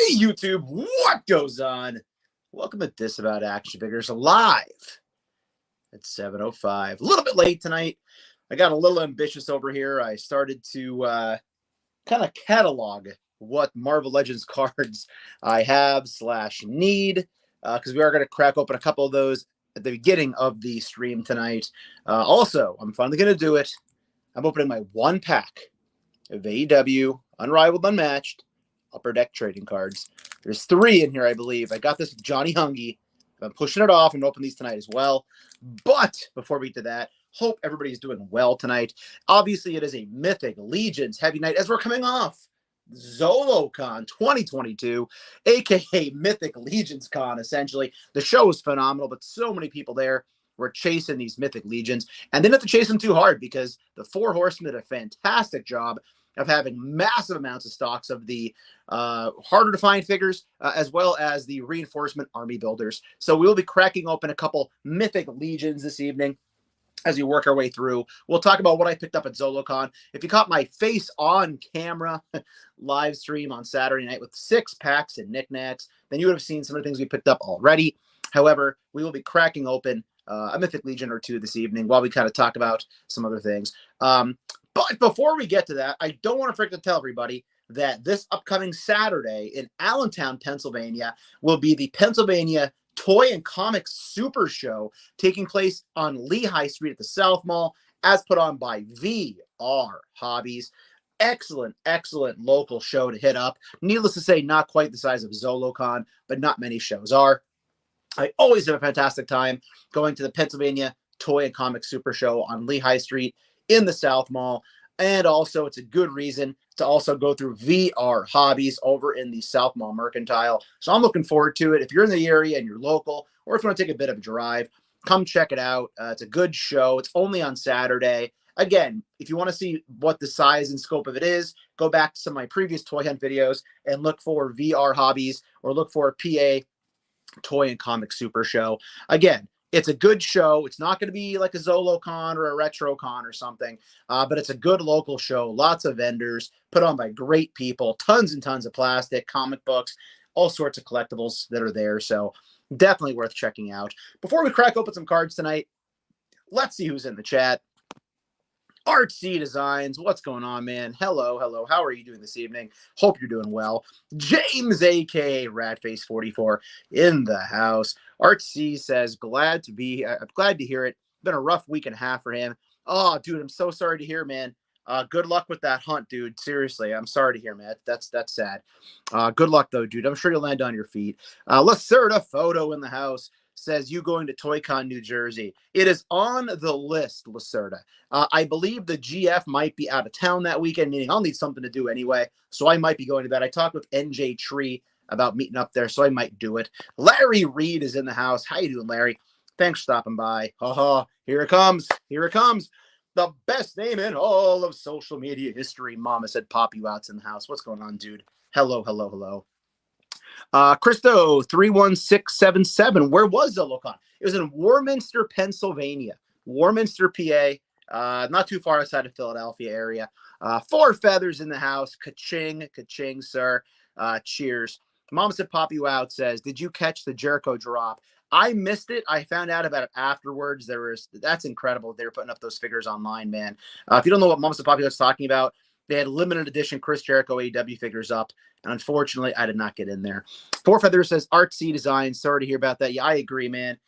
Hey YouTube, what goes on? Welcome to This About Action Figures live at 7:05. A little bit late tonight. I got a little ambitious over here. I started to kind of catalog what Marvel Legends cards I have / need, because we are going to crack open a couple of those at the beginning of the stream tonight. Also, I'm finally going to do it. I'm opening my one pack of AEW Unrivaled Unmatched Upper Deck trading cards. There's 3 in here, I believe. I got this with Johnny Hungy. I'm pushing it off and open these tonight as well. But before we get to that, hope everybody's doing well tonight. Obviously, it is a Mythic Legions heavy night as we're coming off ZoloCon 2022, aka Mythic Legions Con, essentially. The show is phenomenal, but so many people there were chasing these Mythic Legions, and they didn't have to chase them too hard because the 4 Horsemen did a fantastic job of having massive amounts of stocks of the harder to find figures, as well as the reinforcement army builders. So we'll be cracking open a couple Mythic Legions this evening as we work our way through. We'll talk about what I picked up at ZoloCon. If you caught my face on camera live stream on Saturday night with 6 packs and knickknacks, then you would have seen some of the things we picked up already. However, we will be cracking open a Mythic Legion or 2 this evening while we kind of talk about some other things. But before we get to that, I don't want to forget to tell everybody that this upcoming Saturday in Allentown, Pennsylvania, will be the Pennsylvania Toy and Comics Super Show taking place on Lehigh Street at the South Mall, as put on by VR Hobbies. Excellent, excellent local show to hit up. Needless to say, not quite the size of ZoloCon, but not many shows are. I always have a fantastic time going to the Pennsylvania Toy and Comics Super Show on Lehigh Street in the South Mall. And also, it's a good reason to also go through VR Hobbies over in the South Mall Mercantile. So I'm looking forward to it. If you're in the area and you're local, or if you want to take a bit of a drive, come check it out. It's a good show. It's only on Saturday. Again, if you want to see what the size and scope of it is, go back to some of my previous Toy Hunt videos and look for VR Hobbies or look for PA Toy and Comic Super Show. Again, it's a good show. It's not going to be like a ZoloCon or a RetroCon or something, but it's a good local show. Lots of vendors put on by great people, tons and tons of plastic, comic books, all sorts of collectibles that are there. So definitely worth checking out. Before we crack open some cards tonight, let's see who's in the chat. Art C Designs, what's going on, man? Hello, hello. How are you doing this evening? Hope you're doing well. James, aka Ratface44, in the house. Art C says, glad to hear it. Been a rough week and a half for him. Oh, dude, I'm so sorry to hear, man. Good luck with that hunt, dude. Seriously, I'm sorry to hear, man. That's sad. Good luck, though, dude. I'm sure you'll land on your feet. Lacerda Photo in the house says, you going to ToyCon New Jersey. It is on the list, Lacerda. I believe the GF might be out of town that weekend, meaning I'll need something to do anyway, so I might be going to that. I talked with NJ Tree about meeting up there, so I might do it. Larry Reed is in the house. How you doing, Larry? Thanks for stopping by. Here it comes. Here it comes. The best name in all of social media history. Mama said pop you out's in the house. What's going on, dude? Hello, hello, hello. Christo 31677. Where was ZoloCon? It was in Warminster, Pennsylvania. Warminster, PA. Not too far outside of Philadelphia area. 4 feathers in the house. Ka-ching, ka-ching, sir. Cheers. Mom said pop you out says, did you catch the Jericho drop? I missed it. I found out about it afterwards. That's incredible. They were putting up those figures online, man. If you don't know what Mom said pop you out's talking about, they had limited edition Chris Jericho AEW figures up, and unfortunately, I did not get in there. 4 Feathers says, Art C Design. Sorry to hear about that. Yeah, I agree, man.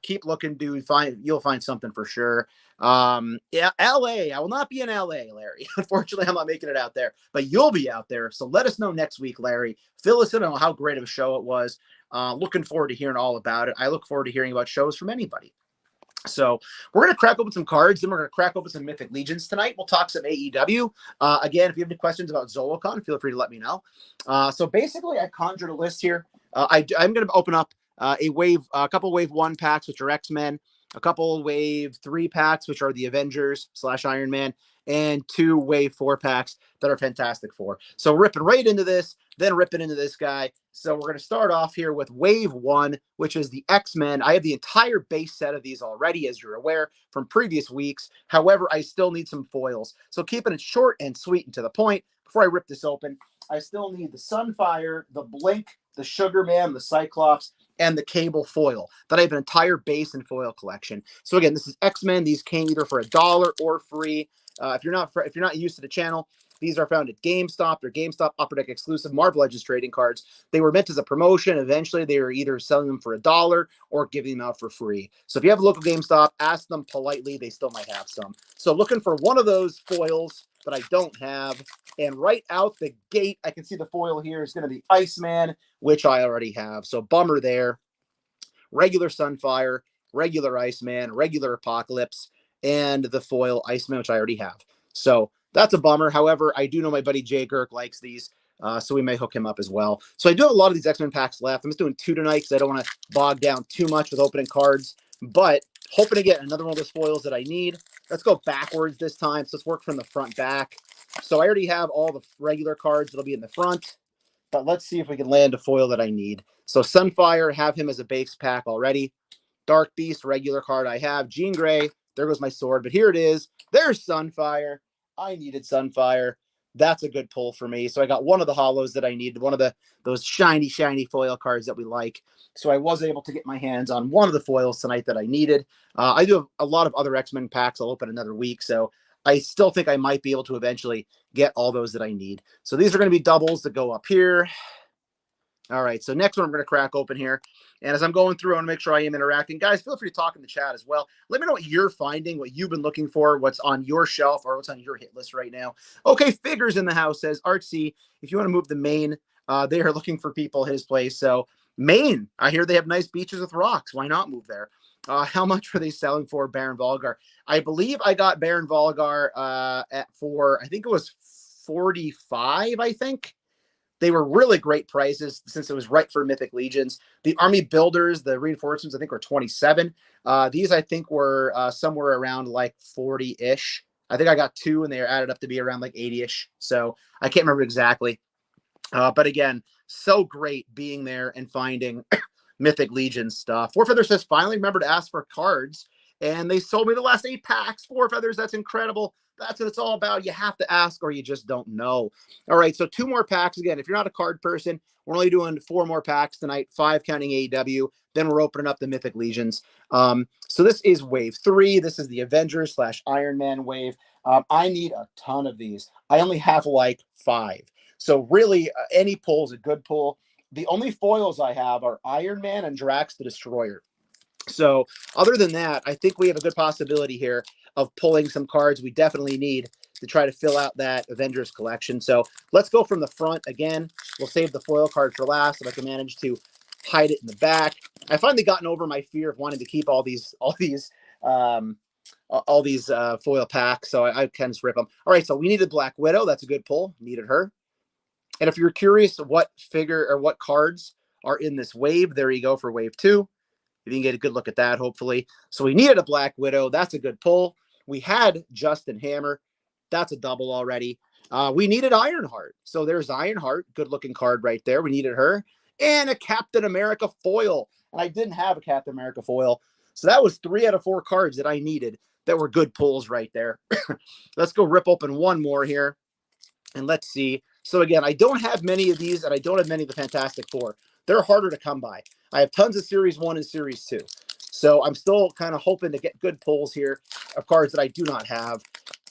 Keep looking, dude. You'll find something for sure. Yeah, LA. I will not be in LA, Larry. Unfortunately, I'm not making it out there, but you'll be out there. So let us know next week, Larry. Fill us in on how great of a show it was. Looking forward to hearing all about it. I look forward to hearing about shows from anybody. So we're going to crack open some cards, then we're going to crack open some Mythic Legions tonight. We'll talk some AEW. Again, if you have any questions about ZoloCon, feel free to let me know. So basically, I conjured a list here. I'm going to open up a couple Wave 1 packs, which are X-Men, a couple Wave 3 packs, which are the Avengers / Iron Man, and 2 Wave 4 packs that are Fantastic Four. So ripping right into this, then ripping into this guy. So we're going to start off here with Wave 1, which is the X-Men. I have the entire base set of these already, as you're aware, from previous weeks. However, I still need some foils. So keeping it short and sweet and to the point, before I rip this open, I still need the Sunfire, the Blink, the Sugarman, the Cyclops, and the Cable foil. Then I have an entire base and foil collection. So again, this is X-Men. These came either for $1 or free. If you're not used to the channel, these are found at GameStop. They're GameStop Upper Deck exclusive Marvel Legends trading cards. They were meant as a promotion. Eventually, they were either selling them for $1 or giving them out for free. So if you have a local GameStop, ask them politely. They still might have some. So looking for one of those foils that I don't have. And right out the gate, I can see the foil here is going to be Iceman, which I already have. So bummer there. Regular Sunfire, regular Iceman, regular Apocalypse, and the foil Iceman, which I already have. So that's a bummer. However, I do know my buddy Jay Girk likes these, so we may hook him up as well. So I do have a lot of these X-Men packs left. I'm just doing 2 tonight because I don't want to bog down too much with opening cards, but hoping to get another one of those foils that I need. Let's go backwards this time. So let's work from the front back. So I already have all the regular cards that'll be in the front, but let's see if we can land a foil that I need. So Sunfire, have him as a base pack already. Dark Beast, regular card I have. Jean Grey, there goes my sword, but here it is. There's Sunfire. I needed Sunfire. That's a good pull for me. So I got one of the hollows that I needed, one of those shiny foil cards that we like. So I was able to get my hands on one of the foils tonight that I needed. I do have a lot of other X-Men packs. I'll open another week, so I still think I might be able to eventually get all those that I need. So these are going to be doubles that go up here. All right, so next one I'm going to crack open here. And as I'm going through, I want to make sure I am interacting. Guys, feel free to talk in the chat as well. Let me know what you're finding, what you've been looking for, what's on your shelf or what's on your hit list right now. Okay, Figures in the house says, Artsy, if you want to move the Maine, they are looking for people his place. So Maine, I hear they have nice beaches with rocks. Why not move there? How much are they selling for Baron Volligar? I believe I got Baron Volligar for, I think it was 45, I think. They were really great prices since it was right for Mythic Legions. The Army Builders, the reinforcements, I think were 27. These, I think, were somewhere around like 40-ish. I think I got 2, and they were added up to be around like 80-ish. So I can't remember exactly. But again, so great being there and finding Mythic Legion stuff. Four Feathers says, finally remember to ask for cards. And they sold me the last 8 packs. Four Feathers, that's incredible. That's what it's all about. You have to ask or you just don't know. All right, so 2 more packs. Again, if you're not a card person, we're only doing 4 more packs tonight, 5 counting AEW. Then we're opening up the Mythic Legions. So this is wave 3. This is the Avengers / Iron Man wave. I need a ton of these. I only have like 5. So really, any pull is a good pull. The only foils I have are Iron Man and Drax the Destroyer. So other than that, I think we have a good possibility here of pulling some cards we definitely need to try to fill out that Avengers collection. So let's go from the front again. We'll save the foil card for last if I can manage to hide it in the back. I finally gotten over my fear of wanting to keep all these foil packs, so I can just rip them. All right, so we needed Black Widow. That's a good pull. Needed her. And if you're curious what figure or what cards are in this wave, there you go for wave 2. You can get a good look at that, hopefully. So we needed a Black Widow. That's a good pull. We had Justin Hammer. That's a double already. We needed Ironheart. So there's Ironheart. Good-looking card right there. We needed her. And a Captain America foil. And I didn't have a Captain America foil. So that was 3 out of 4 cards that I needed that were good pulls right there. Let's go rip open one more here. And let's see. So again, I don't have many of these, and I don't have many of the Fantastic Four. They're harder to come by. I have tons of Series 1 and Series 2. So I'm still kind of hoping to get good pulls here of cards that I do not have.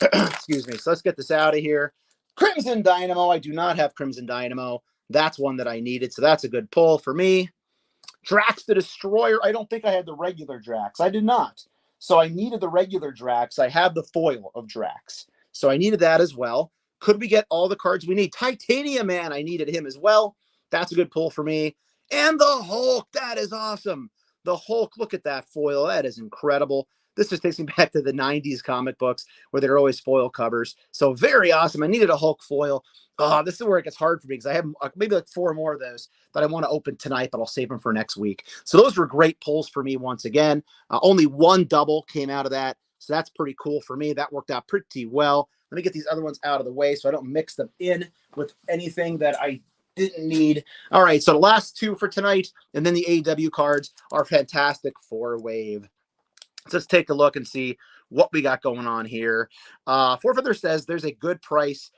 Excuse me. So let's get this out of here. Crimson Dynamo. I do not have Crimson Dynamo. That's one that I needed. So that's a good pull for me. Drax the Destroyer. I don't think I had the regular Drax. I did not. So I needed the regular Drax. I have the foil of Drax. So I needed that as well. Could we get all the cards we need? Titanium Man, I needed him as well. That's a good pull for me. And the Hulk, that is awesome. The Hulk, look at that foil. That is incredible. This just takes me back to the 90s comic books where there are always foil covers. So very awesome. I needed a Hulk foil. This is where it gets hard for me because I have maybe like 4 more of those that I want to open tonight, but I'll save them for next week. So those were great pulls for me once again. Only 1 double came out of that. So that's pretty cool for me. That worked out pretty well. Let me get these other ones out of the way so I don't mix them in with anything that I didn't need. All right, so the last 2 for tonight, and then the AEW cards are Fantastic Four wave. So let's take a look and see what we got going on here. Four Feather says there's a good price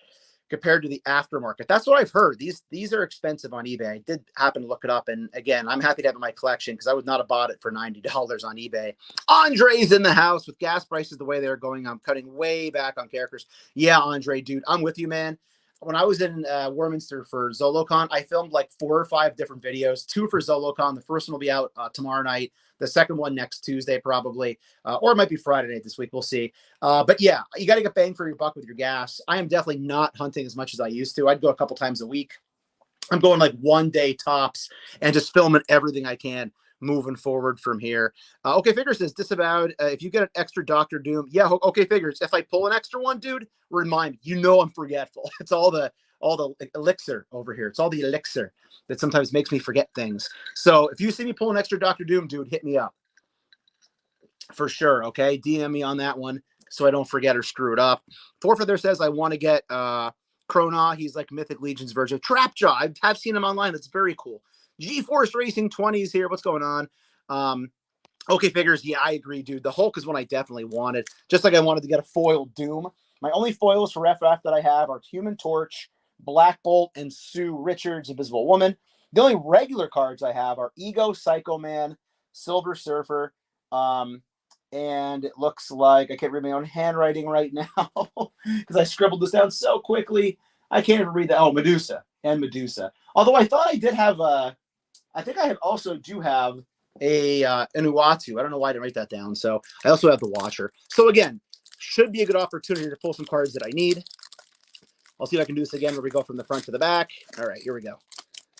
compared to the aftermarket. That's what I've heard. These are expensive on eBay. I did happen to look it up, and again, I'm happy to have it in my collection because I would not have bought it for $90 on eBay. Andre's in the house. With gas prices the way they're going, I'm cutting way back on characters. Yeah, Andre, dude, I'm with you, man. When I was in Warminster for ZoloCon, I filmed like 4 or 5 different videos, 2 for ZoloCon. The first one will be out tomorrow night. The second one next Tuesday, probably, or it might be Friday night this week. We'll see. But yeah, you got to get bang for your buck with your gas. I am definitely not hunting as much as I used to. I'd go a couple times a week. I'm going like 1 day tops and just filming everything I can moving forward from here. Okay, Figures says disavowed. If you get an extra Dr. Doom, yeah, okay, Figures. If I pull an extra one, dude, remind me. You know I'm forgetful. It's all the elixir over here. It's all the elixir that sometimes makes me forget things. So if you see me pull an extra Dr. Doom, dude, hit me up. For sure, okay? DM me on that one so I don't forget or screw it up. Forfeit there says I want to get Krona. He's like Mythic Legion's version of Trapjaw. I've seen him online. That's very cool. G-Force Racing 20s here. What's going on? Okay, Figures. Yeah, I agree, dude. The Hulk is one I definitely wanted. Just like I wanted to get a foil Doom. My only foils for FF that I have are Human Torch, Black Bolt, and Sue Richards, Invisible Woman. The only regular cards I have are Ego, Psycho Man, Silver Surfer, and it looks like I can't read my own handwriting right now because I scribbled this down so quickly. I can't even read that. Oh, Medusa and Medusa. Although I thought I did have I think I also do have an Uatu. I don't know why I didn't write that down. So I also have the Watcher. So again, should be a good opportunity to pull some cards that I need. I'll see if I can do this again where we go from the front to the back. All right, here we go.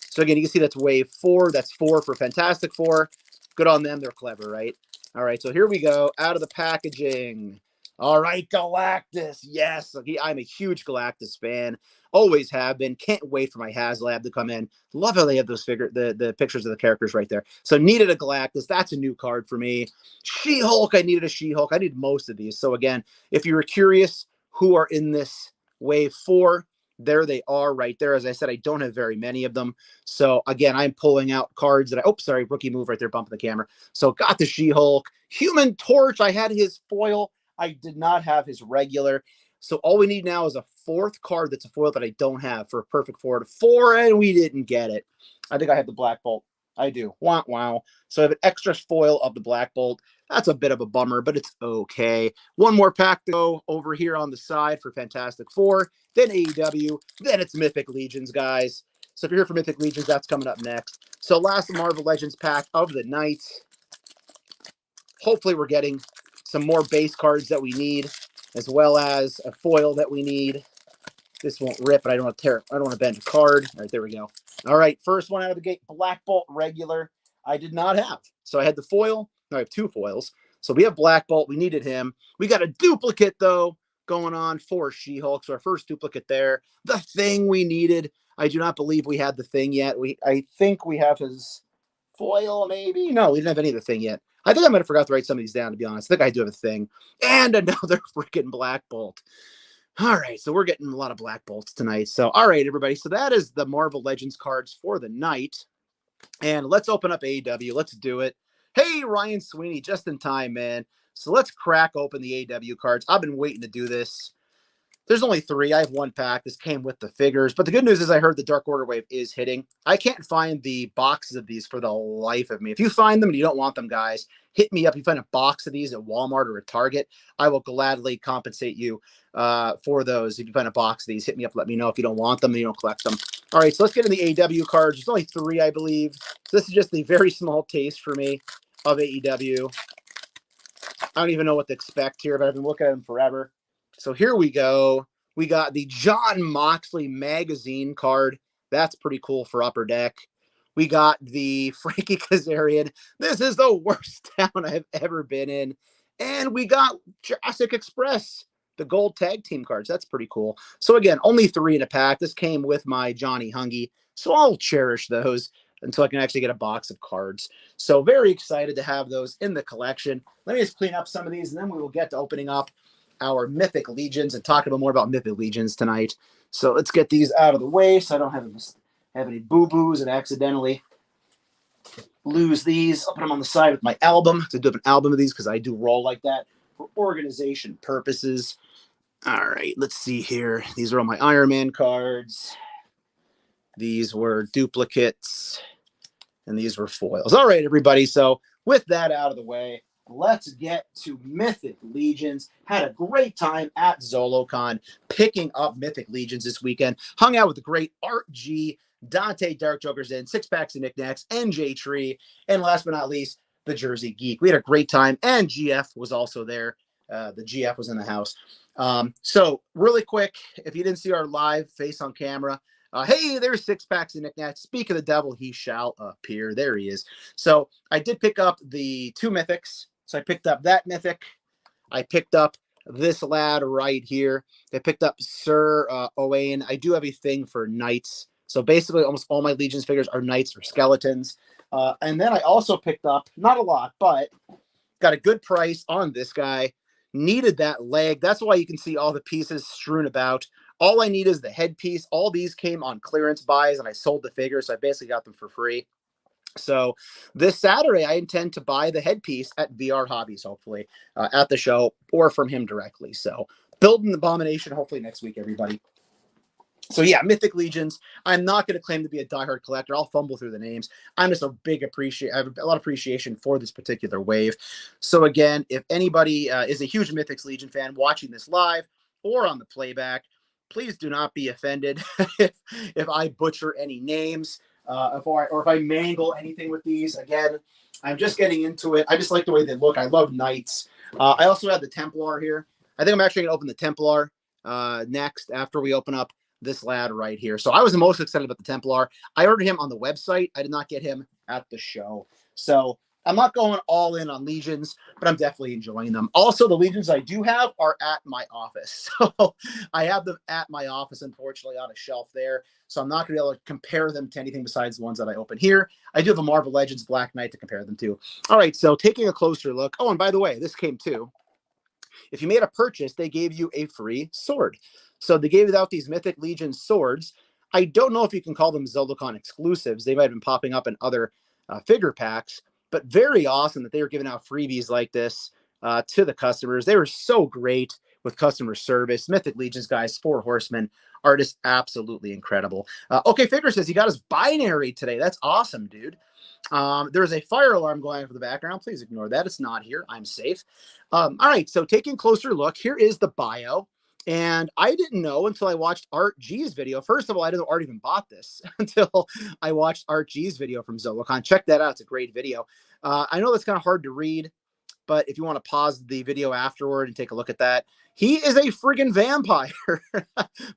So again, you can see that's wave 4. That's 4 for Fantastic Four. Good on them. They're clever, right? All right, so here we go. Out of the packaging. All right, Galactus. Yes, I'm a huge Galactus fan. Always have been. Can't wait for my HasLab to come in. Love how they have those the pictures of the characters right there. So needed a Galactus. That's a new card for me. She-Hulk. I needed a She-Hulk. I need most of these. So again, if you were curious who are in this wave 4, there they are right there. As I said, I don't have very many of them. So again, I'm pulling out cards that rookie move right there, bumping the camera. So got the She-Hulk. Human Torch. I had his foil. I did not have his regular. So all we need now is a 4th card that's a foil that I don't have for a perfect 4 to 4, and we didn't get it. I think I have the Black Bolt. I do. Wow, wow. So I have an extra foil of the Black Bolt. That's a bit of a bummer, but it's okay. One more pack to go over here on the side for Fantastic Four, then AEW, then it's Mythic Legions, guys. So if you're here for Mythic Legions, that's coming up next. So last Marvel Legends pack of the night. Hopefully we're getting some more base cards that we need, as well as a foil that we need. This won't rip, but I don't want to tear it. I don't want to bend a card. All right, there we go. All right, first one out of the gate, Black Bolt regular. I did not have. So I had the foil. No, I have 2 foils. So we have Black Bolt. We needed him. We got a duplicate, though, going on for She-Hulk. So our first duplicate there. The Thing we needed. I do not believe we had the Thing yet. I think we have his foil, maybe? No, we didn't have any of the Thing yet. I think I might have forgot to write some of these down, to be honest. I think I do have a Thing. And another freaking Black Bolt. All right, so we're getting a lot of Black Bolts tonight. So, all right, everybody. So that is the Marvel Legends cards for the night. And let's open up AEW. Let's do it. Hey, Ryan Sweeney, just in time, man. So let's crack open the AEW cards. I've been waiting to do this. There's only 3. I have 1 pack. This came with the figures. But the good news is I heard the Dark Order wave is hitting. I can't find the boxes of these for the life of me. If you find them and you don't want them, guys, hit me up. If you find a box of these at Walmart or at Target, I will gladly compensate you for those. If you find a box of these, hit me up. Let me know if you don't want them and you don't collect them. All right, so let's get in the AEW cards. There's only 3, I believe. So this is just a very small taste for me of AEW. I don't even know what to expect here, but I've been looking at them forever. So here we go. We got the John Moxley magazine card. That's pretty cool for Upper Deck. We got the Frankie Kazarian. This is the worst town I've ever been in. And we got Jurassic Express, the gold tag team cards. That's pretty cool. So again, only 3 in a pack. This came with my Johnny Hungy. So I'll cherish those until I can actually get a box of cards. So very excited to have those in the collection. Let me just clean up some of these, and then we will get to opening up our Mythic Legions and talk about more about Mythic Legions tonight. So let's get these out of the way so I don't have any boo-boos and accidentally lose these. I'll put them on the side with my album. To do an album of these because I do roll like that for organization purposes. All right, let's see here. These are all my Iron Man cards. These were duplicates, and these were foils. All right, everybody. So with that out of the way, let's get to Mythic Legions. Had a great time at ZoloCon picking up Mythic Legions this weekend. Hung out with the great Art G, Dante Dark Jokers in, Six Packs and Knickknacks, NJ Tree, and last but not least, the Jersey Geek. We had a great time, and GF was also there. The GF was in the house. So really quick, if you didn't see our live face on camera, hey, there's Six Packs and Knickknacks. Speak of the devil, he shall appear. There he is. So I did pick up the 2 mythics. So I picked up that mythic. I picked up this lad right here. I picked up Sir Owain. I do have a thing for knights. So basically almost all my Legions figures are knights or skeletons. And then I also picked up, not a lot, but got a good price on this guy. Needed that leg. That's why you can see all the pieces strewn about. All I need is the headpiece. All these came on clearance buys, and I sold the figures, so I basically got them for free. So this Saturday, I intend to buy the headpiece at VR Hobbies, hopefully, at the show, or from him directly. So building the Abomination, hopefully next week, everybody. So yeah, Mythic Legions. I'm not going to claim to be a diehard collector. I'll fumble through the names. I'm just a big I have a lot of appreciation for this particular wave. So again, if anybody is a huge Mythic Legion fan watching this live or on the playback, please do not be offended if I butcher any names, or if I mangle anything with these. Again, I'm just getting into it. I just like the way they look. I love knights. I also have the Templar here. I think I'm actually going to open the Templar next after we open up this lad right here. So I was the most excited about the Templar. I ordered him on the website. I did not get him at the show. So I'm not going all in on Legions, but I'm definitely enjoying them. Also, the Legions I do have are at my office. So I have them at my office, unfortunately, on a shelf there. So I'm not going to be able to compare them to anything besides the ones that I open here. I do have a Marvel Legends Black Knight to compare them to. All right, so taking a closer look. Oh, and by the way, this came too. If you made a purchase, they gave you a free sword. So they gave out these Mythic Legion swords. I don't know if you can call them ZoloCon exclusives. They might have been popping up in other figure packs, but very awesome that they were giving out freebies like this to the customers. They were so great with customer service. Mythic Legions, guys, 4 horsemen are just absolutely incredible. Okay, Figure says he got his binary today. That's awesome, dude. There's a fire alarm going off in the background. Please ignore that. It's not here. I'm safe. All right, so taking a closer look, here is the bio. And I didn't know until I watched Art G's video. First of all, I didn't know Art even bought this until I watched Art G's video from ZoloCon. Check that out. It's a great video. I know that's kind of hard to read, but if you want to pause the video afterward and take a look at that, he is a friggin' vampire.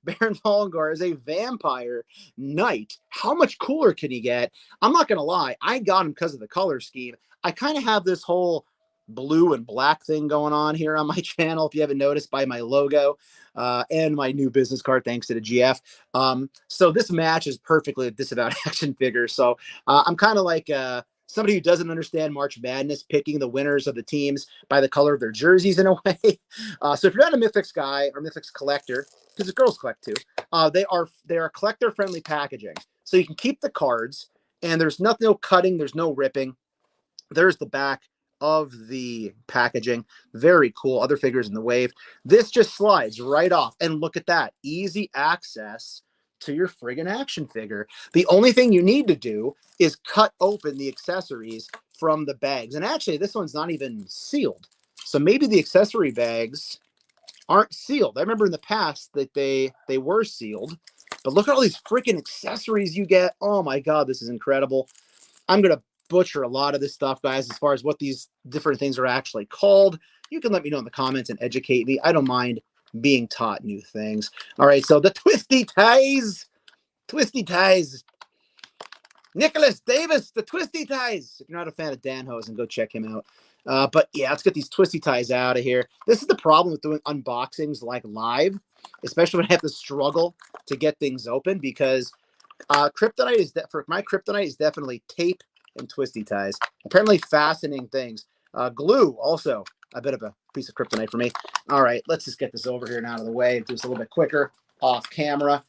Baron Volligar is a vampire knight. How much cooler can he get? I'm not going to lie. I got him because of the color scheme. I kind of have this whole blue and black thing going on here on my channel, if you haven't noticed by my logo and my new business card, thanks to the GF. So this matches perfectly with This About Action Figures. So I'm kind of like somebody who doesn't understand March Madness, picking the winners of the teams by the color of their jerseys in a way. So if you're not a Mythics guy or Mythics collector, because the girls collect too, they are collector-friendly packaging. So you can keep the cards, and there's no cutting, there's no ripping. There's the back of the packaging. Very cool. Other figures in the wave. This just slides right off. And look at that. Easy access to your friggin' action figure. The only thing you need to do is cut open the accessories from the bags. And actually, this one's not even sealed. So maybe the accessory bags aren't sealed. I remember in the past that they were sealed. But look at all these freaking accessories you get. Oh my God, this is incredible. I'm going to butcher a lot of this stuff, guys, as far as what these different things are actually called. You can let me know in the comments and educate me. I don't mind being taught new things. All right, so the Twisty Ties. Twisty Ties. Nicholas Davis, the Twisty Ties. If you're not a fan of Dan Hosen, go check him out. But yeah, let's get these Twisty Ties out of here. This is the problem with doing unboxings like live, especially when I have to struggle to get things open, because kryptonite is for my kryptonite is definitely tape and twisty ties. Apparently fastening things. Glue, also a bit of a piece of kryptonite for me. All right, let's just get this over here and out of the way. Do this a little bit quicker off camera.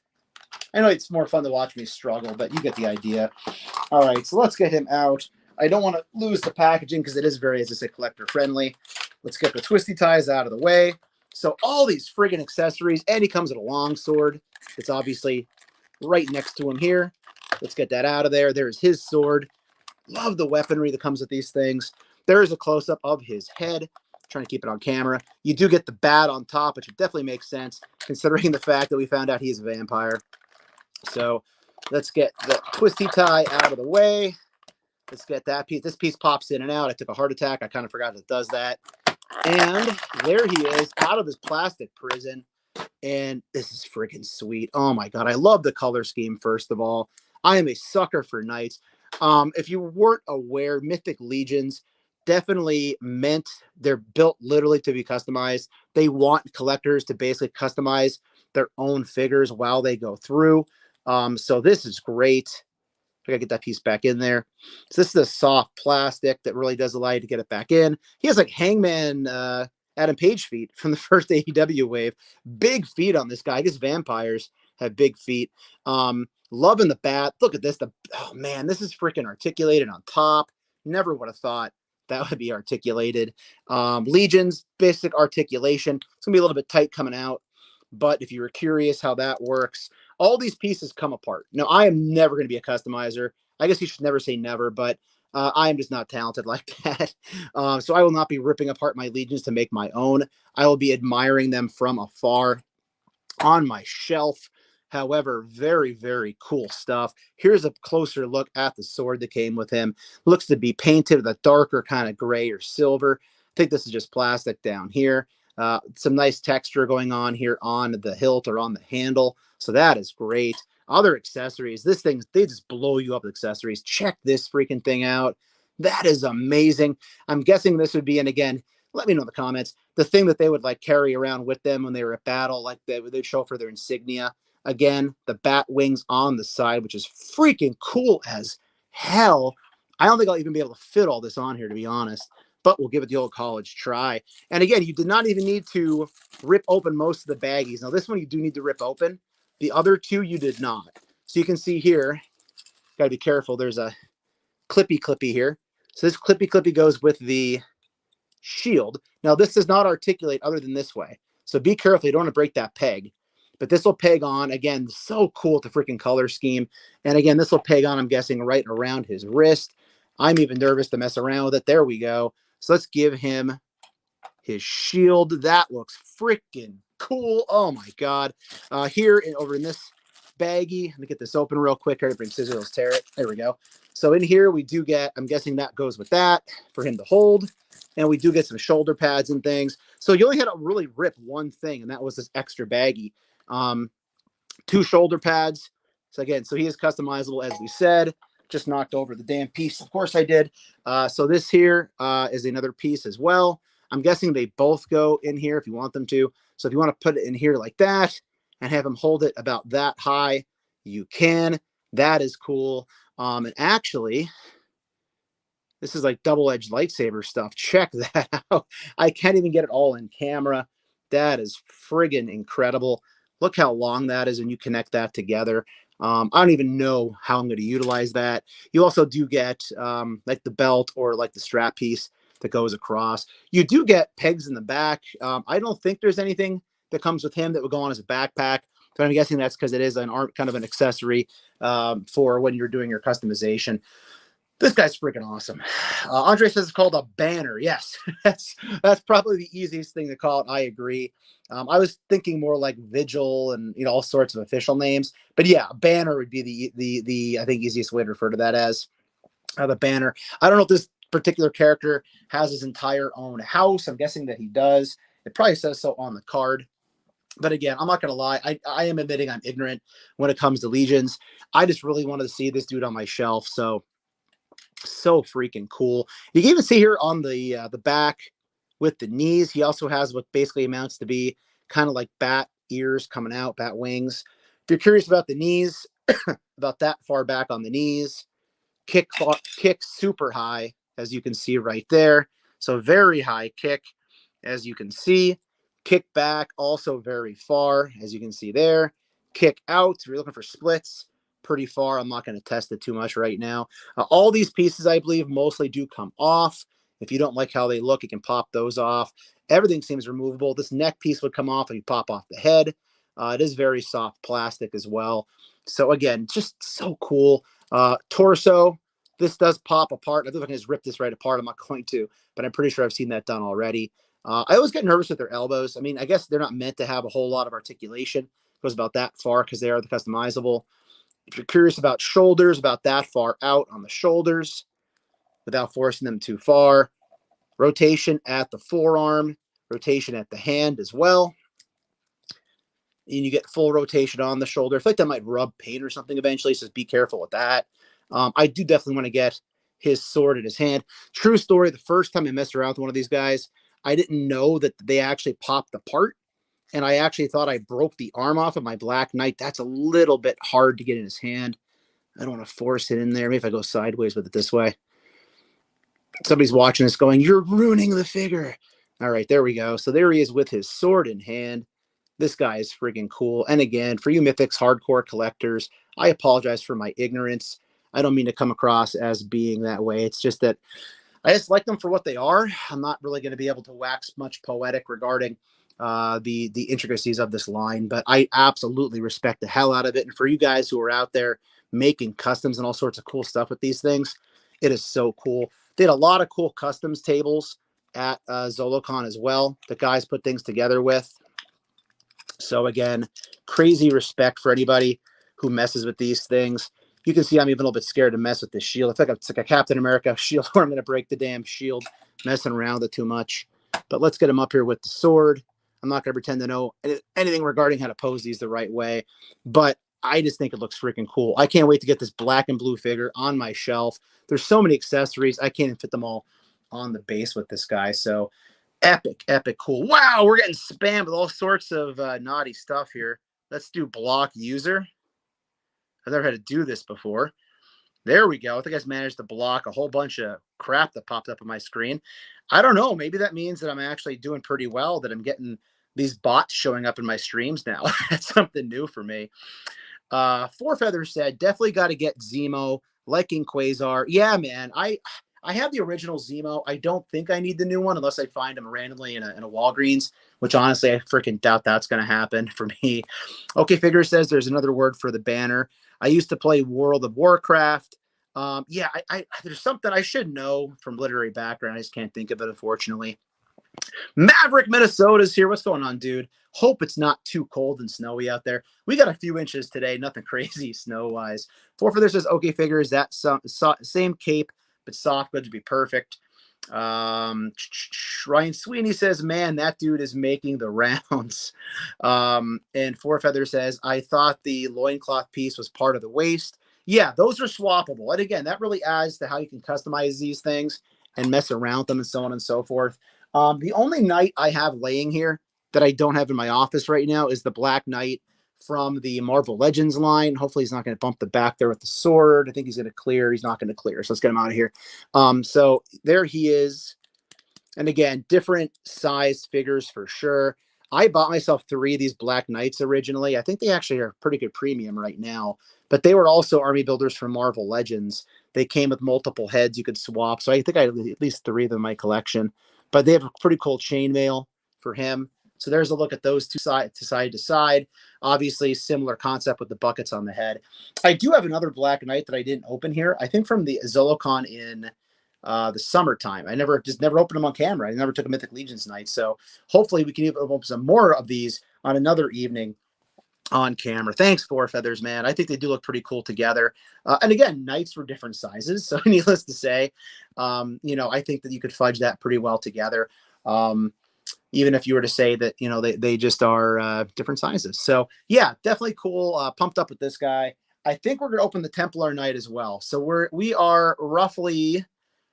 I know it's more fun to watch me struggle, but you get the idea. All right, so let's get him out. I don't want to lose the packaging because it is very, as I said, collector friendly. Let's get the twisty ties out of the way. So all these friggin' accessories, and he comes with a long sword. It's obviously right next to him here. Let's get that out of there. There's his sword. Love the weaponry that comes with these things. There is a close-up of his head. Trying to keep it on camera. You do get the bat on top, which definitely makes sense considering the fact that we found out he's a vampire. So let's get the twisty tie out of the way. Let's get that piece. This piece pops in and out. I took a heart attack. I kind of forgot it does that. And there he is out of his plastic prison. And this is freaking sweet. Oh my God. I love the color scheme, first of all. I am a sucker for knights. If you weren't aware, Mythic Legions definitely meant they're built literally to be customized. They want collectors to basically customize their own figures while they go through. So this is great. I gotta get that piece back in there. So this is a soft plastic that really does allow you to get it back in. He has like Hangman Adam Page feet from the first AEW wave. Big feet on this guy. I guess vampires have big feet. Loving the bat. Look at this. Oh man, this is freaking articulated on top. Never would have thought that would be articulated. Legions, basic articulation. It's gonna be a little bit tight coming out. But if you were curious how that works, all these pieces come apart. Now, I am never going to be a customizer. I guess you should never say never, but I am just not talented like that. So I will not be ripping apart my legions to make my own. I will be admiring them from afar on my shelf. However, very, very cool stuff. Here's a closer look at the sword that came with him. Looks to be painted with a darker kind of gray or silver. I think this is just plastic down here. Some nice texture going on here on the hilt or on the handle. So that is great. Other accessories. This thing, they just blow you up with accessories. Check this freaking thing out. That is amazing. I'm guessing this would be, and again, let me know in the comments, the thing that they would like carry around with them when they were at battle, like they'd show for their insignia. Again, the bat wings on the side, which is freaking cool as hell. I don't think I'll even be able to fit all this on here, to be honest, but we'll give it the old college try. And again, you did not even need to rip open most of the baggies. Now, this one you do need to rip open. The other two you did not. So you can see here, got to be careful. There's a clippy here. So this clippy goes with the shield. Now, this does not articulate other than this way. So be careful. You don't want to break that peg. But this will peg on. Again, so cool with the freaking color scheme. And again, this will peg on, I'm guessing, right around his wrist. I'm even nervous to mess around with it. There we go. So let's give him his shield. That looks freaking cool. Oh my God. Here over in this baggie, let me get this open real quick. Here to bring scissors, let's tear it. There we go. So in here we do get, I'm guessing that goes with that for him to hold. And we do get some shoulder pads and things. So you only had to really rip one thing, and that was this extra baggie. 2 shoulder pads. So again, so he is customizable, as we said. Just knocked over the damn piece. Of course I did. So this here is another piece as well. I'm guessing they both go in here if you want them to. So if you want to put it in here like that and have him hold it about that high, you can. That is cool. And actually, this is like double-edged lightsaber stuff. Check that out. I can't even get it all in camera. That is friggin' incredible. Look how long that is when you connect that together. I don't even know how I'm going to utilize that. You also do get like the belt or like the strap piece that goes across. You do get pegs in the back. I don't think there's anything that comes with him that would go on as a backpack. So I'm guessing that's because it is an kind of an accessory for when you're doing your customization. This guy's freaking awesome. Andre says it's called a banner. Yes, that's probably the easiest thing to call it. I agree. I was thinking more like Vigil and all sorts of official names, but yeah, banner would be the I think easiest way to refer to that as the banner. I don't know if this particular character has his entire own house. I'm guessing that he does. It probably says so on the card. But again, I'm not going to lie. I am admitting I'm ignorant when it comes to Legions. I just really wanted to see this dude on my shelf. So freaking cool. You can even see here on the back with the knees, he also has what basically amounts to be kind of like bat ears coming out, bat wings. If you're curious about the knees, about that far back on the knees, kick super high, as you can see right there. So very high kick, as you can see. Kick back, also very far, as you can see there. Kick out, if you're looking for splits, pretty far. I'm not going to test it too much right now. All these pieces, I believe, mostly do come off. If you don't like how they look, you can pop those off. Everything seems removable. This neck piece would come off if you pop off the head. It is very soft plastic as well. So again, just so cool. Torso, this does pop apart. I think I can just rip this right apart. I'm not going to, but I'm pretty sure I've seen that done already. I always get nervous with their elbows. I mean, I guess they're not meant to have a whole lot of articulation. It goes about that far because they are the customizable. If you're curious about shoulders, about that far out on the shoulders without forcing them too far. Rotation at the forearm, rotation at the hand as well. And you get full rotation on the shoulder. I feel like that might rub paint or something eventually, so just be careful with that. I do definitely want to get his sword in his hand. True story, the first time I messed around with one of these guys, I didn't know that they actually popped apart, and I actually thought I broke the arm off of my Black Knight. That's a little bit hard to get in his hand. I don't want to force it in there. Maybe if I go sideways with it this way. Somebody's watching this going, you're ruining the figure. All right, there we go. So there he is with his sword in hand. This guy is freaking cool. And again, for you Mythics hardcore collectors, I apologize for my ignorance. I don't mean to come across as being that way. It's just that I just like them for what they are. I'm not really going to be able to wax much poetic regarding the intricacies of this line, but I absolutely respect the hell out of it. And for you guys who are out there making customs and all sorts of cool stuff with these things, it is so cool. They had a lot of cool customs tables at ZoloCon as well. The guys put things together with. So again, crazy respect for anybody who messes with these things. You can see I'm even a little bit scared to mess with this shield. It's like a Captain America shield where I'm going to break the damn shield messing around with it too much. But let's get him up here with the sword. I'm not going to pretend to know anything regarding how to pose these the right way, but I just think it looks freaking cool. I can't wait to get this black and blue figure on my shelf. There's so many accessories. I can't even fit them all on the base with this guy. So epic, epic cool. Wow, we're getting spammed with all sorts of naughty stuff here. Let's do block user. I've never had to do this before. There we go. I think I managed to block a whole bunch of crap that popped up on my screen. I don't know. Maybe that means that I'm actually doing pretty well, that I'm getting these bots showing up in my streams now. That's something new for me. Four Feathers said, definitely got to get Zemo, liking Quasar. Yeah, man. I have the original Zemo. I don't think I need the new one unless I find him randomly in a Walgreens, which honestly, I freaking doubt that's going to happen for me. Okay, Figure says there's another word for the banner. I used to play World of Warcraft. Yeah, there's something I should know from literary background. I just can't think of it, unfortunately. Maverick, Minnesota's here. What's going on, dude? Hope it's not too cold and snowy out there. We got a few inches today. Nothing crazy snow-wise. Four Feather says, okay, Figures, that same cape, but soft goods would be perfect. Ryan Sweeney says, man, that dude is making the rounds. And Four Feather says, I thought the loincloth piece was part of the waist. Yeah, those are swappable. And again, that really adds to how you can customize these things and mess around with them and so on and so forth. The only knight I have laying here that I don't have in my office right now is the Black Knight from the Marvel Legends line. Hopefully he's not going to bump the back there with the sword. I think he's going to clear. He's not going to clear. So let's get him out of here. So there he is. And again, different size figures for sure. I bought myself 3 of these Black Knights originally. I think they actually are pretty good premium right now, but they were also army builders from Marvel Legends. They came with multiple heads you could swap. So I think I have at least 3 of them in my collection, but they have a pretty cool chainmail for him. So there's a look at those two side to side. Obviously, similar concept with the buckets on the head. I do have another Black Knight that I didn't open here. I think from the ZoloCon in the summertime. I never opened them on camera. I never took a Mythic Legions night. So hopefully we can even open some more of these on another evening on camera. Thanks, Four Feathers, man. I think they do look pretty cool together. And again, knights were different sizes. So needless to say, I think that you could fudge that pretty well together. Even if you were to say that, they just are different sizes. So yeah, definitely cool. Pumped up with this guy. I think we're going to open the Templar Knight as well. So we are roughly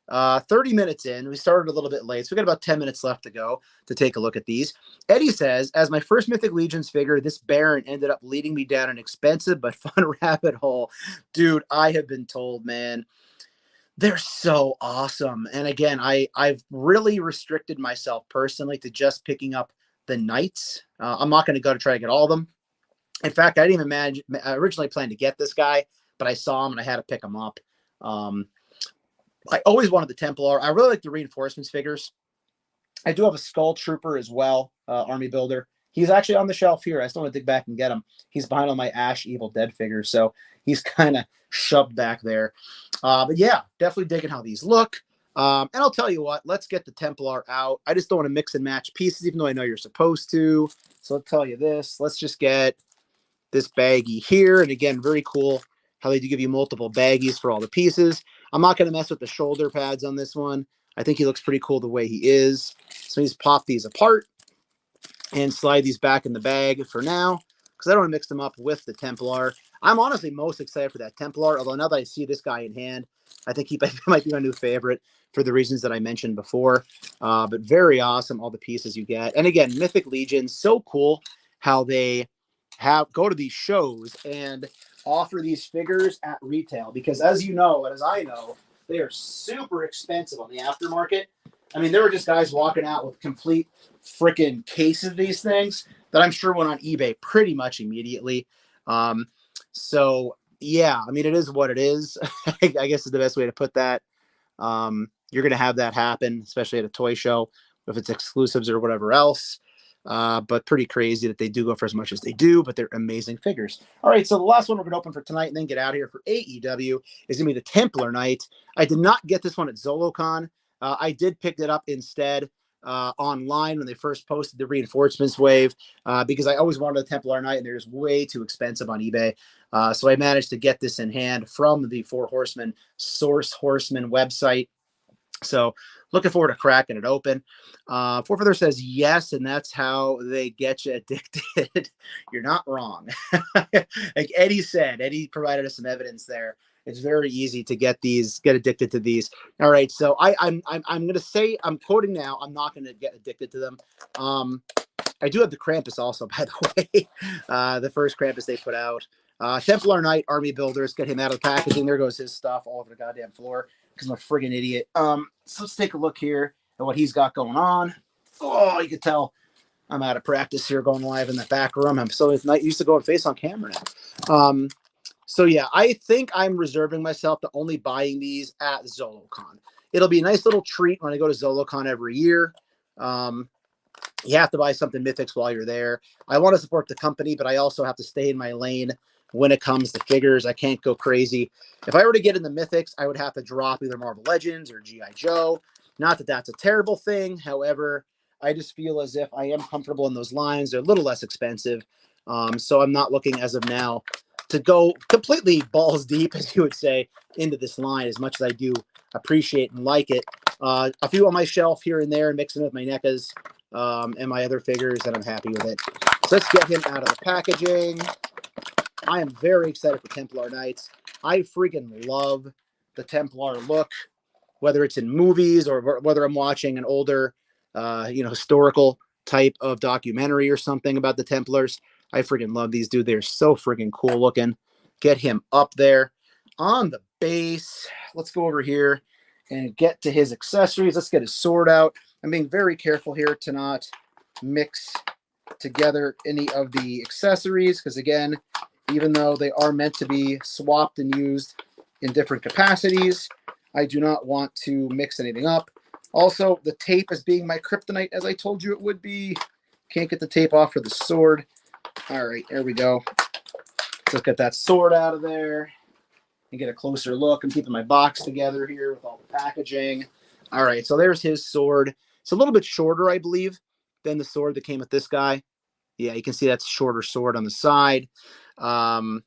30 minutes in. We started a little bit late, so we got about 10 minutes left to go to take a look at these. Eddie says, as my first Mythic Legions figure, this Baron ended up leading me down an expensive but fun rabbit hole. Dude, I have been told, man, they're so awesome. And again, I've really restricted myself personally to just picking up the Knights. I'm not going to go to try to get all of them. In fact, I didn't even I originally planned to get this guy, but I saw him and I had to pick him up. I always wanted the Templar. I really like the reinforcements figures. I do have a Skull Trooper as well, Army Builder. He's actually on the shelf here. I still want to dig back and get him. He's behind all my Ash Evil Dead figures, so he's kind of shoved back there. But yeah, definitely digging how these look. And I'll tell you what, let's get the Templar out. I just don't want to mix and match pieces, even though I know you're supposed to. So I'll tell you this. Let's just get this baggie here. And again, very cool how they do give you multiple baggies for all the pieces. I'm not going to mess with the shoulder pads on this one. I think he looks pretty cool the way he is. So he's pop these apart and slide these back in the bag for now, because I don't want to mix them up with the Templar. I'm honestly most excited for that Templar, although now that I see this guy in hand, I think he might be my new favorite for the reasons that I mentioned before. But very awesome, all the pieces you get. And again, Mythic Legion, so cool how they go to these shows and offer these figures at retail, because as you know, and as I know, they are super expensive on the aftermarket. I mean, there were just guys walking out with complete freaking cases of these things that I'm sure went on eBay pretty much immediately. So yeah, I mean, it is what it is. I guess is the best way to put that. You're going to have that happen, especially at a toy show, if it's exclusives or whatever else. But pretty crazy that they do go for as much as they do, but they're amazing figures. All right, so the last one we're going to open for tonight and then get out of here for AEW is going to be the Templar Night. I did not get this one at ZoloCon. I did pick it up instead online when they first posted the reinforcements wave because I always wanted a Templar Night, and they're just way too expensive on eBay. So I managed to get this in hand from the Four Horsemen Source Horseman website. So looking forward to cracking it open. Forfeither says yes, and that's how they get you addicted. You're not wrong. Like Eddie said, Eddie provided us some evidence there. It's very easy to get addicted to these. All right, so I'm going to say, I'm quoting now, I'm not going to get addicted to them. I do have the Krampus also, by the way. The first Krampus they put out. Templar Knight, Army Builders, get him out of the packaging. There goes his stuff all over the goddamn floor because I'm a friggin' idiot. So let's take a look here at what he's got going on. Oh, you can tell I'm out of practice here going live in the back room. I'm so not used to going face on camera now. So yeah, I think I'm reserving myself to only buying these at ZoloCon. It'll be a nice little treat when I go to ZoloCon every year. You have to buy something Mythics while you're there. I want to support the company, but I also have to stay in my lane when it comes to figures. I can't go crazy. If I were to get in the Mythics, I would have to drop either Marvel Legends or G.I. Joe. Not that that's a terrible thing. However, I just feel as if I am comfortable in those lines. They're a little less expensive. So I'm not looking as of now to go completely balls deep, as you would say, into this line, as much as I do appreciate and like it. A few on my shelf here and there, mixing with my NECAs and my other figures, and I'm happy with it. So let's get him out of the packaging. I am very excited for Templar Knights. I freaking love the Templar look, whether it's in movies or whether I'm watching an older, historical type of documentary or something about the Templars. I freaking love these, dude. They're so freaking cool looking. Get him up there on the base. Let's go over here and get to his accessories. Let's get his sword out. I'm being very careful here to not mix together any of the accessories because, again, even though they are meant to be swapped and used in different capacities, I do not want to mix anything up. Also, the tape is being my kryptonite, as I told you it would be. Can't get the tape off for the sword. All right, there we go. Let's get that sword out of there and get a closer look. I'm keeping my box together here with all the packaging. All right, so there's his sword. It's a little bit shorter, I believe, than the sword that came with this guy. Yeah, you can see that's a shorter sword on the side. Vorgus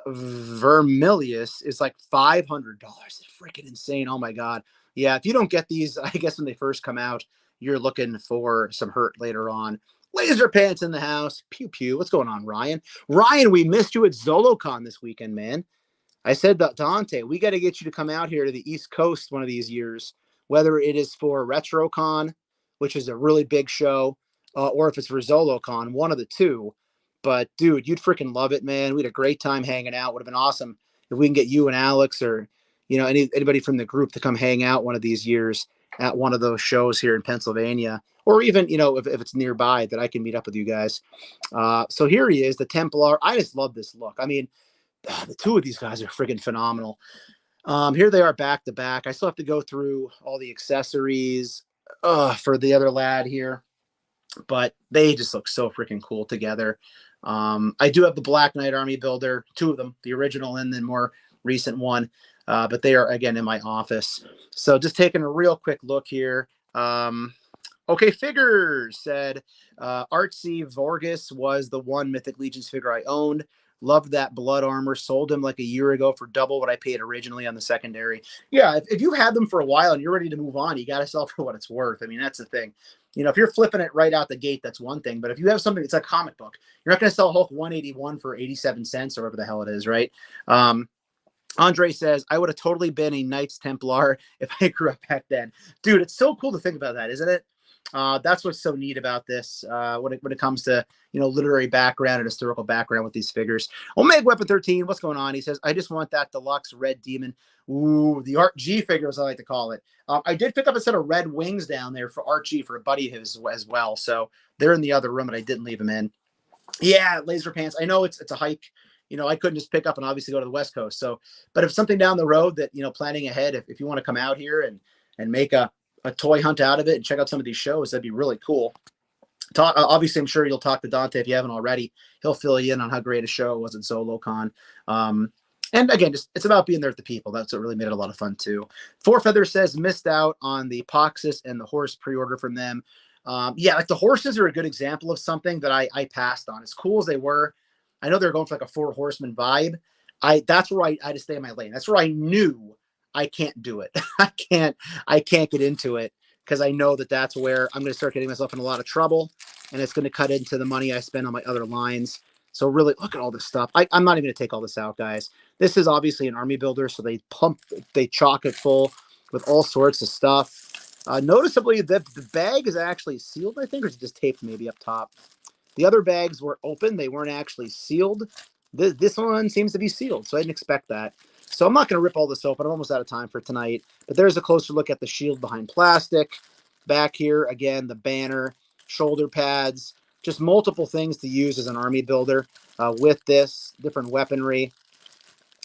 Vermilius is like $500. It's freaking insane. Oh my God. Yeah, if you don't get these, I guess when they first come out, you're looking for some hurt later on. Laser Pants in the house. Pew pew. What's going on, Ryan? Ryan, we missed you at ZoloCon this weekend, man. I said to Dante, we got to get you to come out here to the East Coast one of these years, whether it is for RetroCon, which is a really big show, or if it's for ZoloCon, one of the two. But, dude, you'd freaking love it, man. We had a great time hanging out. Would have been awesome if we can get you and Alex or, anybody from the group to come hang out one of these years at one of those shows here in Pennsylvania. Or even, if it's nearby that I can meet up with you guys. So here he is, the Templar. I just love this look. I mean, the two of these guys are freaking phenomenal. Here they are back to back. I still have to go through all the accessories for the other lad here, but they just look so freaking cool together. I do have the Black Knight Army Builder, 2 of them, the original and the more recent one, but they are, again, in my office. So just taking a real quick look here. Okay, Figures said, Artsy Vorgus was the one Mythic Legions figure I owned. Loved that blood armor. Sold him like a year ago for double what I paid originally on the secondary. Yeah, if you've had them for a while and you're ready to move on, you got to sell for what it's worth. I mean, that's the thing. You know, if you're flipping it right out the gate, that's one thing. But if you have something that's a comic book, you're not going to sell Hulk 181 for 87 cents or whatever the hell it is, right? Andre says, I would have totally been a Knights Templar if I grew up back then. Dude, it's so cool to think about that, isn't it? That's what's so neat about this when it comes to, you know, literary background and historical background with these figures. Omega Weapon 13, what's going on? He says, I just want that deluxe red demon. Ooh, the Art G figure, as I like to call it. I did pick up a set of red wings down there for Art G for a buddy of his as well. So they're in the other room, and I didn't leave them in. Yeah, Laser Pants. I know it's a hike. You know, I couldn't just pick up and obviously go to the West Coast. So, but if something down the road that, you know, planning ahead, if you want to come out here and make a toy hunt out of it and check out some of these shows, that'd be really cool. Obviously, I'm sure you'll talk to Dante if you haven't already. He'll fill you in on how great a show it was at ZoloCon. And again, just it's about being there with the people. That's what really made it a lot of fun too. Four Feather says missed out on the Poxus and the horse pre-order from them. Yeah, like the horses are a good example of something that I passed on. As cool as they were, I know they're going for like a 4 horseman vibe. That's where I had to stay in my lane. That's where I knew I can't do it. I can't get into it because I know that's where I'm going to start getting myself in a lot of trouble, and it's going to cut into the money I spend on my other lines. So really, look at all this stuff. I'm not even going to take all this out, guys. This is obviously an army builder, so they chock it full with all sorts of stuff. Noticeably, the bag is actually sealed, I think, or is it just taped maybe up top? The other bags were open. They weren't actually sealed. This one seems to be sealed, so I didn't expect that. So I'm not going to rip all this open. I'm almost out of time for tonight. But there's a closer look at the shield behind plastic. Back here, again, the banner, shoulder pads, just multiple things to use as an army builder with this, different weaponry.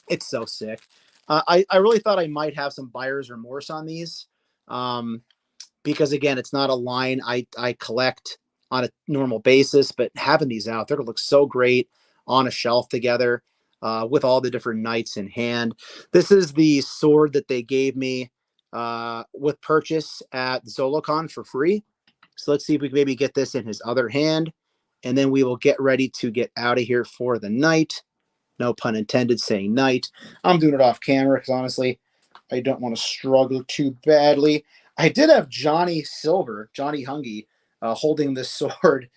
It's so sick. I really thought I might have some buyer's remorse on these because, again, it's not a line I collect on a normal basis, but having these out, they're going to look so great on a shelf together with all the different knights in hand. This is the sword that they gave me with purchase at ZoloCon for free. So let's see if we can maybe get this in his other hand, and then we will get ready to get out of here for the night. No pun intended, saying night. I'm doing it off camera because honestly, I don't want to struggle too badly. I did have Johnny Hungy, holding this sword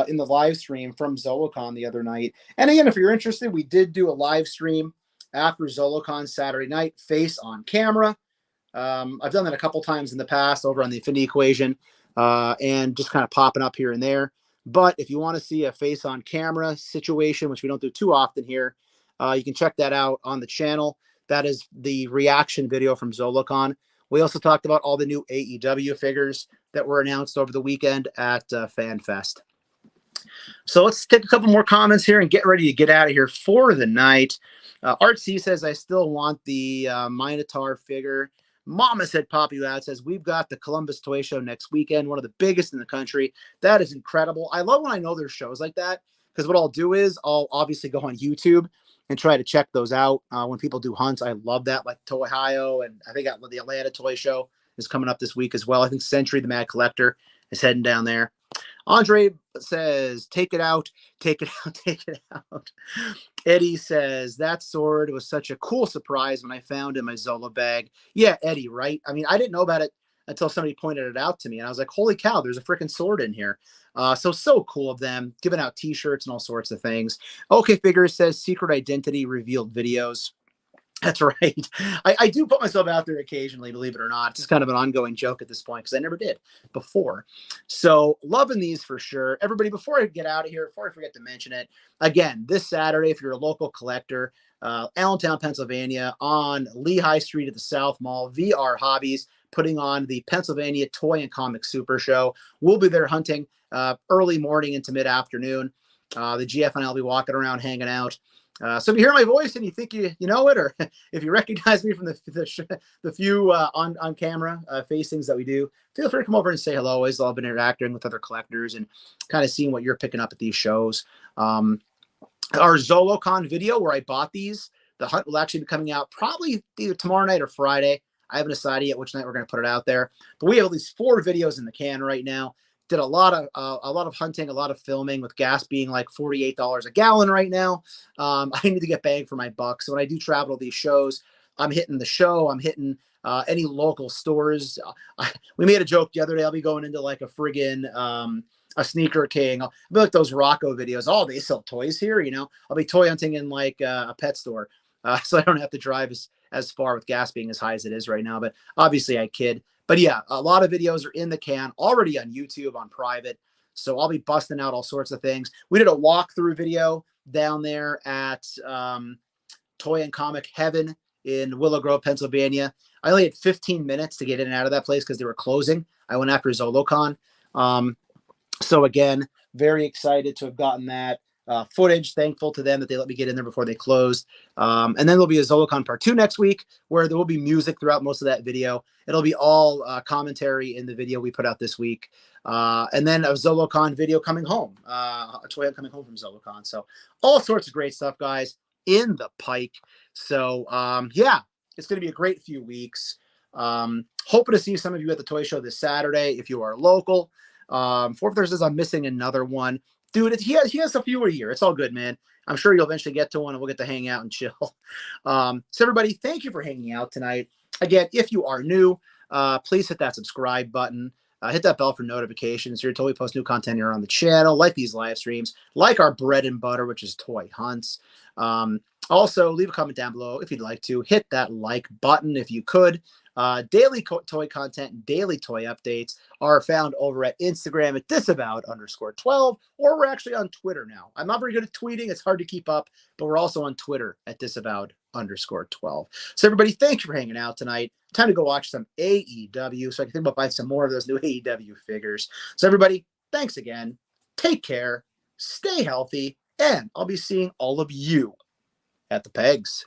in the live stream from ZoloCon the other night. And again, if you're interested, we did do a live stream after ZoloCon Saturday night, face on camera. I've done that a couple times in the past over on the Infinity Equation and just kind of popping up here and there. But if you want to see a face on camera situation, which we don't do too often here, you can check that out on the channel. That is the reaction video from ZoloCon. We also talked about all the new AEW figures that were announced over the weekend at FanFest. So let's take a couple more comments here and get ready to get out of here for the night. Art C says, I still want the Minotaur figure. Mama said, Poppy Loud says, we've got the Columbus Toy Show next weekend, one of the biggest in the country. That is incredible. I love when I know there's shows like that because what I'll do is I'll obviously go on YouTube and try to check those out when people do hunts. I love that, like Toy Ohio, and I think the Atlanta Toy Show is coming up this week as well. I think Century, the Mad Collector, is heading down there. Andre says, take it out, take it out, take it out. Eddie says, that sword was such a cool surprise when I found it in my Zola bag. Yeah, Eddie, right? I mean, I didn't know about it until somebody pointed it out to me. And I was like, holy cow, there's a freaking sword in here. So cool of them, giving out t-shirts and all sorts of things. Okay, Figures says, secret identity revealed videos. That's right. I do put myself out there occasionally, believe it or not. It's just kind of an ongoing joke at this point because I never did before. So loving these for sure. Everybody, before I get out of here, before I forget to mention it, again, this Saturday, if you're a local collector, Allentown, Pennsylvania, on Lehigh Street at the South Mall, VR Hobbies, putting on the Pennsylvania Toy and Comic Super Show. We'll be there hunting early morning into mid-afternoon. The GF and I will be walking around, hanging out. So if you hear my voice and you think you know it, or if you recognize me from the few on camera facings that we do, feel free to come over and say hello. Always love interacting with other collectors and kind of seeing what you're picking up at these shows. Our ZoloCon video where I bought these, the hunt will actually be coming out probably either tomorrow night or Friday. I haven't decided yet which night we're going to put it out there, but we have at least 4 videos in the can right now. Did a lot of hunting, a lot of filming, with gas being like $48 a gallon right now. I need to get bang for my buck. So when I do travel to these shows, I'm hitting the show. I'm hitting any local stores. We made a joke the other day. I'll be going into like a friggin' a Sneaker King. I'll be like those Rocco videos. Oh, they sell toys here. I'll be toy hunting in like a pet store, so I don't have to drive as far with gas being as high as it is right now. But obviously I kid. But yeah, a lot of videos are in the can already on YouTube on private. So I'll be busting out all sorts of things. We did a walkthrough video down there at Toy and Comic Heaven in Willow Grove, Pennsylvania. I only had 15 minutes to get in and out of that place because they were closing. I went after ZoloCon. So again, very excited to have gotten that footage. Thankful to them that they let me get in there before they closed. And then there'll be a ZoloCon Part 2 next week where there will be music throughout most of that video. It'll be all commentary in the video we put out this week. And then a ZoloCon video coming home, a toy coming home from ZoloCon. So all sorts of great stuff, guys, in the pike. So yeah, it's going to be a great few weeks. Hoping to see some of you at the toy show this Saturday if you are local. Fourth Thursdays, I'm missing another one. Dude, he has a few a year. It's all good, man. I'm sure you'll eventually get to one and we'll get to hang out and chill. So everybody, thank you for hanging out tonight. Again, if you are new, please hit that subscribe button. Hit that bell for notifications. You're told we post new content here on the channel, like these live streams, like our bread and butter, which is toy hunts. Also, leave a comment down below if you'd like to. Hit that like button if you could. Daily toy content and daily toy updates are found over at Instagram at disavowed_12, or we're actually on Twitter now. I'm not very good at tweeting. It's hard to keep up, but we're also on Twitter at disavowed_12. So everybody, thank you for hanging out tonight. Time to go watch some AEW so I can think about buying some more of those new AEW figures. So everybody, thanks again. Take care, stay healthy, and I'll be seeing all of you at the pegs.